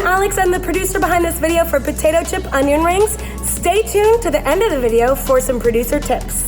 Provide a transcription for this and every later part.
Alex. I'm the producer behind this video for potato chip onion rings. Stay tuned to the end of the video for some producer tips.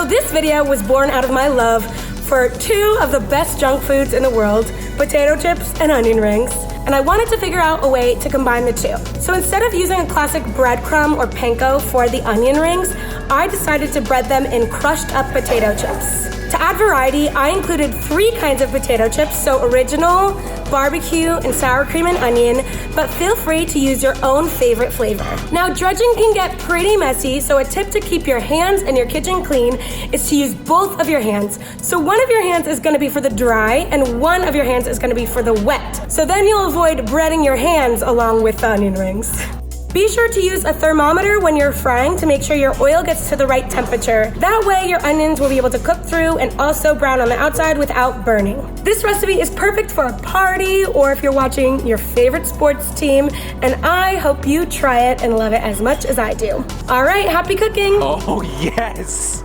This video was born out of my love for two of the best junk foods in the world, potato chips and onion rings, and I wanted to figure out a way to combine the two. So instead of using a classic breadcrumb or panko for the onion rings, I decided to bread them in crushed up potato chips. To add variety, I included 3 kinds of potato chips, so original, barbecue, and sour cream and onion, but feel free to use your own favorite flavor. Now, dredging can get pretty messy, so a tip to keep your hands and your kitchen clean is to use both of your hands. So one of your hands is gonna be for the dry, and one of your hands is gonna be for the wet. So then you'll avoid breading your hands along with the onion rings. Be sure to use a thermometer when you're frying to make sure your oil gets to the right temperature. That way your onions will be able to cook through and also brown on the outside without burning. This recipe is perfect for a party or if you're watching your favorite sports team, and I hope you try it and love it as much as I do. All right, happy cooking! Oh, yes!